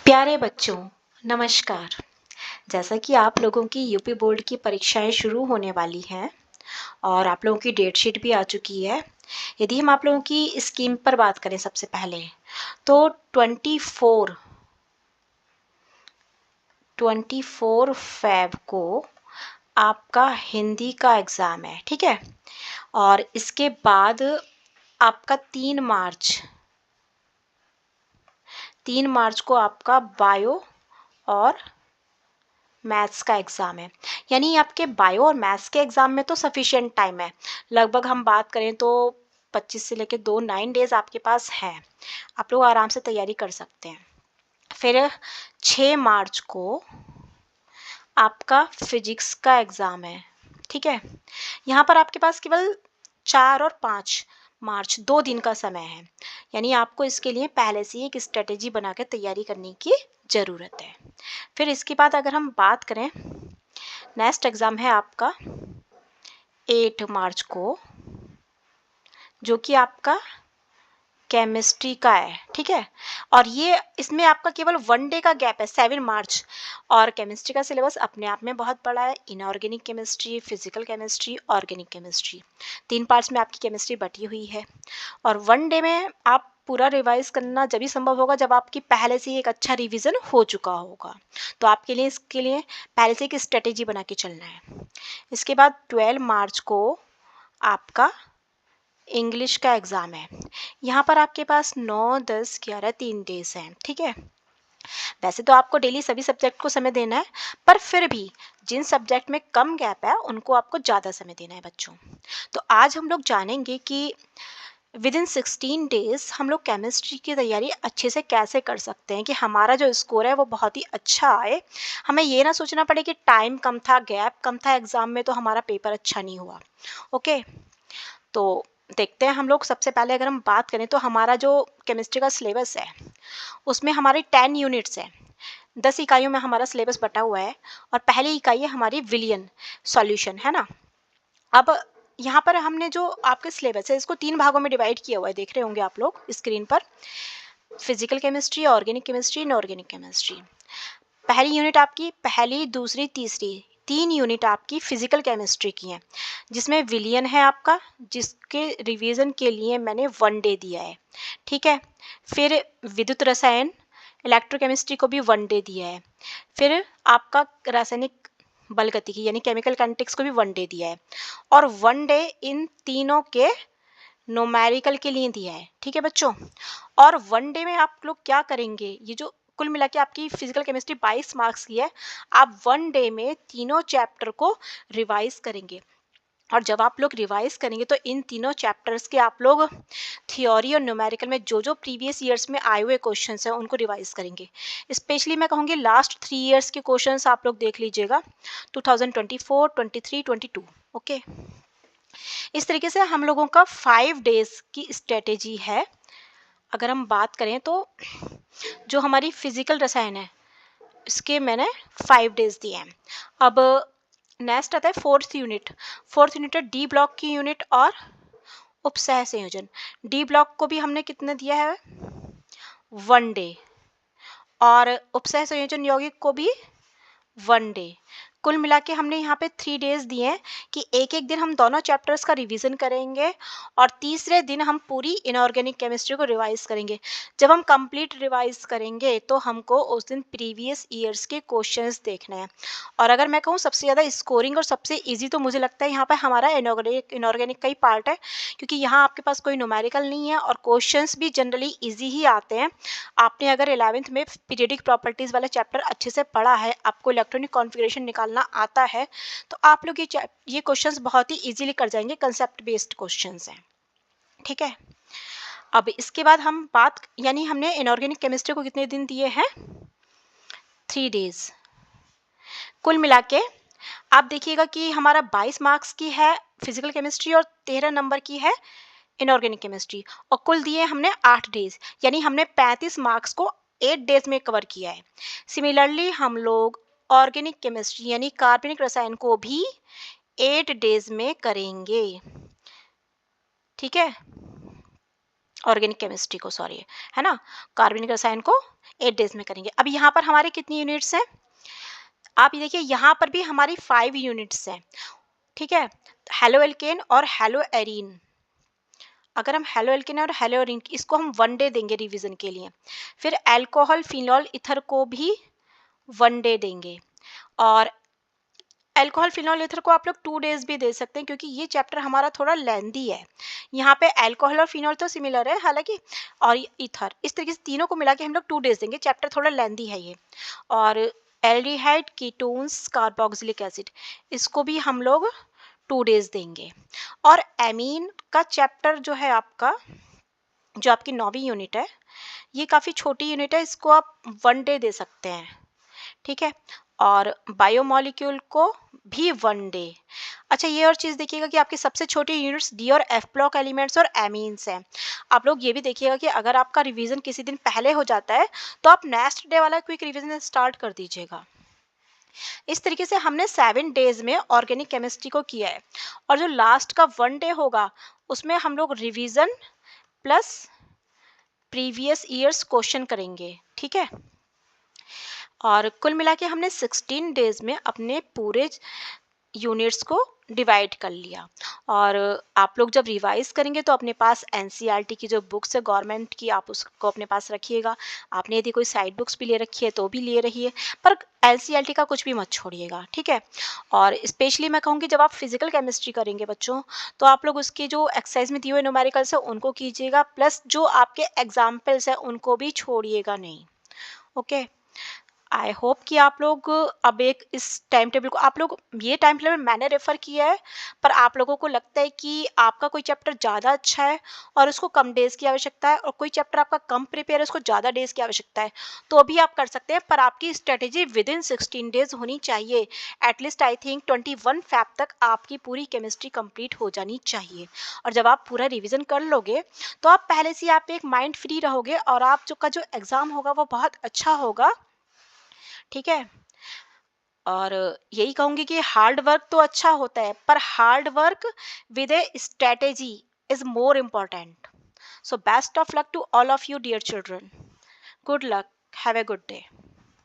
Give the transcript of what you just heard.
प्यारे बच्चों, नमस्कार। जैसा कि आप लोगों की यूपी बोर्ड की परीक्षाएं शुरू होने वाली हैं और आप लोगों की डेट शीट भी आ चुकी है। यदि हम आप लोगों की स्कीम पर बात करें सबसे पहले, तो 24 फ़ेब को आपका हिंदी का एग्ज़ाम है, ठीक है? और इसके बाद आपका 3 मार्च को आपका बायो और मैथ्स का एग्ज़ाम है। यानी आपके बायो और मैथ्स के एग्ज़ाम में तो सफिशिएंट टाइम है। लगभग हम बात करें तो 25 से लेकर 9 डेज़ आपके पास हैं। आप लोग आराम से तैयारी कर सकते हैं। फिर 6 मार्च को आपका फिजिक्स का एग्ज़ाम है, ठीक है? यहाँ पर आपके पास केवल 4 और 5 मार्च 2 दिन का समय है। यानी आपको इसके लिए पहले से ही एक स्ट्रेटेजी बना के तैयारी करने की ज़रूरत है। फिर इसके बाद अगर हम बात करें, नेक्स्ट एग्ज़ाम है आपका 8 मार्च को, जो कि आपका केमिस्ट्री का है, ठीक है? और ये इसमें आपका केवल 1 डे का गैप है, 7 मार्च। और केमिस्ट्री का सिलेबस अपने आप में बहुत बड़ा है। Inorganic chemistry, physical chemistry, organic chemistry, 3 parts में आपकी केमिस्ट्री बटी हुई है। और 1 डे में आप पूरा रिवाइज करना जब भी संभव होगा जब आपकी पहले से ही एक अच्छा रिवीजन हो चुका होगा। तो आपके लिए इसके लिए पहले से एक स्ट्रेटेजी बना के चलना है। इसके बाद 12 मार्च को आपका इंग्लिश का एग्ज़ाम है। यहाँ पर आपके पास 9, 10, 11, 3 डेज हैं, ठीक है? वैसे तो आपको डेली सभी सब्जेक्ट को समय देना है, पर फिर भी जिन सब्जेक्ट में कम गैप है उनको आपको ज़्यादा समय देना है बच्चों। तो आज हम लोग जानेंगे कि विद इन 16 डेज हम लोग केमिस्ट्री की तैयारी अच्छे से कैसे कर सकते हैं कि हमारा जो स्कोर है वो बहुत ही अच्छा आए। हमें ये ना सोचना पड़े कि टाइम कम था, गैप कम था एग्ज़ाम में, तो हमारा पेपर अच्छा नहीं हुआ। ओके, तो देखते हैं हम लोग। सबसे पहले अगर हम बात करें तो हमारा जो केमिस्ट्री का सिलेबस है उसमें हमारी 10 यूनिट्स है। 10 इकाइयों में हमारा सिलेबस बटा हुआ है और पहली इकाई है हमारी विलियन सॉल्यूशन, है ना? अब यहाँ पर हमने जो आपके सिलेबस है इसको 3 भागों में डिवाइड किया हुआ है, देख रहे होंगे आप लोग स्क्रीन पर। Physical chemistry, organic chemistry, inorganic chemistry. पहली यूनिट आपकी पहली, दूसरी, तीसरी 3 यूनिट आपकी फिजिकल केमिस्ट्री की हैं, जिसमें विलियन है आपका, जिसके रिवीजन के लिए मैंने 1 डे दिया है, ठीक है? फिर विद्युत रसायन, इलेक्ट्रोकेमिस्ट्री को भी 1 डे दिया है। फिर आपका रासायनिक बल गतिकी यानी केमिकल काइनेटिक्स को भी 1 डे दिया है। और 1 डे इन तीनों के न्यूमेरिकल के लिए दिया है, ठीक है बच्चों? और 1 डे में आप लोग क्या करेंगे, ये जो कुल मिला के आपकी फिजिकल केमिस्ट्री 22 मार्क्स की है, आप 1 डे में तीनों चैप्टर को रिवाइज करेंगे। और जब आप लोग रिवाइज करेंगे तो इन तीनों चैप्टर्स के आप लोग थ्योरी और न्यूमेरिकल में जो जो प्रीवियस ईयर्स में आए हुए क्वेश्चंस हैं उनको रिवाइज करेंगे। स्पेशली मैं कहूँगी लास्ट 3 ईयर्स के क्वेश्चंस आप लोग देख लीजिएगा, 2024, 23, 22। ओके, इस तरीके से हम लोगों का 5 डेज की स्ट्रेटेजी है। अगर हम बात करें तो जो हमारी फिजिकल रसायन है इसके मैंने 5 डेज दिए हैं। अब नेक्स्ट आता है फोर्थ यूनिट है डी ब्लॉक की यूनिट और उपसह संयोजन। डी ब्लॉक को भी हमने कितने दिया है, 1 डे। और उपसह संयोजन यौगिक को भी 1 डे। कुल मिला के हमने यहाँ पे 3 डेज दिए हैं कि एक एक दिन हम दोनों चैप्टर्स का रिवीजन करेंगे और तीसरे दिन हम पूरी इनऑर्गेनिक केमिस्ट्री को रिवाइज करेंगे। जब हम कंप्लीट रिवाइज करेंगे तो हमको उस दिन प्रीवियस ईयर्स के क्वेश्चंस देखने हैं। और अगर मैं कहूँ सबसे ज़्यादा स्कोरिंग और सबसे इजी तो मुझे लगता है यहाँ पर हमारा इनऑर्गेनिक का ही पार्ट है, क्योंकि यहाँ आपके पास कोई न्यूमेरिकल नहीं है और क्वेश्चंस भी जनरली ईजी ही आते हैं। आपने अगर 11th में पीरियडिक प्रॉपर्टीज़ वाला चैप्टर अच्छे से पढ़ा है, आपको इलेक्ट्रॉनिक कॉन्फ़िगरेशन निकालना आता है, तो आप लोग ये क्वेश्चंस बहुत ही इजीली कर जाएंगे। कंसेप्ट बेस्ड क्वेश्चंस हैं, ठीक है? अब इसके बाद हम बात, यानी हमने इनऑर्गेनिक केमिस्ट्री को कितने दिन दिए हैं, 3 डेज। कुल मिला के आप देखिएगा कि हमारा 22 मार्क्स की है फिजिकल केमिस्ट्री और 13 नंबर की है इनऑर्गेनिक केमिस्ट्री, और कुल दिए हमने 8 डेज, यानी हमने 35 मार्क्स को 8 डेज में कवर किया है। सिमिलरली हम लोग ऑर्गेनिक केमिस्ट्री यानी कार्बनिक रसायन को भी 8 डेज में करेंगे, ठीक है? ऑर्गेनिक केमिस्ट्री को, सॉरी, है ना, कार्बनिक रसायन को 8 डेज में करेंगे। अब यहाँ पर हमारे कितनी यूनिट्स हैं, आप ये देखिए यहाँ पर भी हमारी 5 यूनिट्स हैं, ठीक है। हेलो एल्केन और हेलो एरीन, अगर हम हेलो एल्केन और हेलो एरीन इसको हम 1 डे देंगे रिवीजन के लिए। फिर अल्कोहल फिनॉल ईथर को भी 1 डे देंगे, और अल्कोहल फिनॉल ईथर को आप लोग 2 डेज भी दे सकते हैं, क्योंकि ये चैप्टर हमारा थोड़ा लेंदी है। यहाँ पे अल्कोहल और फिनॉल तो सिमिलर है हालांकि, और ईथर, इस तरीके से तीनों को मिला के हम लोग 2 डेज देंगे, चैप्टर थोड़ा लेंदी है ये। और एल्डिहाइड, कीटोन्स, कार्बोक्सिलिक एसिड, इसको भी हम लोग 2 डेज देंगे। और एमीन का चैप्टर जो है आपका, जो आपकी 9वीं यूनिट है, ये काफ़ी छोटी यूनिट है, इसको आप 1 डे दे सकते हैं, ठीक है। और बायोमोलिक्यूल को भी 1 डे। अच्छा, ये और चीज़ देखिएगा कि आपकी सबसे छोटी यूनिट्स डी और एफ ब्लॉक एलिमेंट्स और एमीन्स हैं। आप लोग ये भी देखिएगा कि अगर आपका रिवीजन किसी दिन पहले हो जाता है तो आप नेक्स्ट डे वाला क्विक रिवीजन स्टार्ट कर दीजिएगा। इस तरीके से हमने 7 डेज में ऑर्गेनिक केमिस्ट्री को किया है, और जो लास्ट का 1 डे होगा उसमें हम लोग revision plus previous years question करेंगे, ठीक है। और कुल मिला के हमने 16 डेज में अपने पूरे यूनिट्स को डिवाइड कर लिया। और आप लोग जब रिवाइज करेंगे तो अपने पास एनसीईआरटी की जो बुक्स है गवर्नमेंट की, आप उसको अपने पास रखिएगा। आपने यदि कोई साइड बुक्स भी ले रखी है तो भी ले रहिए, पर एनसीईआरटी का कुछ भी मत छोड़िएगा, ठीक है। और स्पेशली मैं कहूँगी जब आप फिजिकल केमिस्ट्री करेंगे बच्चों, तो आप लोग उसके जो एक्सरसाइज में दिए हुए न्यूमेरिकल्स है उनको कीजिएगा, प्लस जो आपके एग्जाम्पल्स है उनको भी छोड़िएगा नहीं, ओके। आई होप कि आप लोग अब एक इस टाइम टेबल को, आप लोग ये टाइम टेबल मैंने रेफर किया है, पर आप लोगों को लगता है कि आपका कोई चैप्टर ज़्यादा अच्छा है और उसको कम डेज की आवश्यकता है, और कोई चैप्टर आपका कम प्रिपेयर है उसको ज़्यादा डेज की आवश्यकता है, तो भी आप कर सकते हैं, पर आपकी स्ट्रेटेजी विद इन 16 डेज होनी चाहिए। एटलीस्ट आई थिंक 21 फेब तक आपकी पूरी केमिस्ट्री कंप्लीट हो जानी चाहिए। और जब आप पूरा रिविजन कर लोगे तो आप पहले से आप एक माइंड फ्री रहोगे, और आप जो एग्ज़ाम होगा वो बहुत अच्छा होगा, ठीक है। और यही कहूंगी कि हार्ड वर्क तो अच्छा होता है, पर hard work with a strategy is more important. So best of luck to all of you dear children, good luck, have a good day.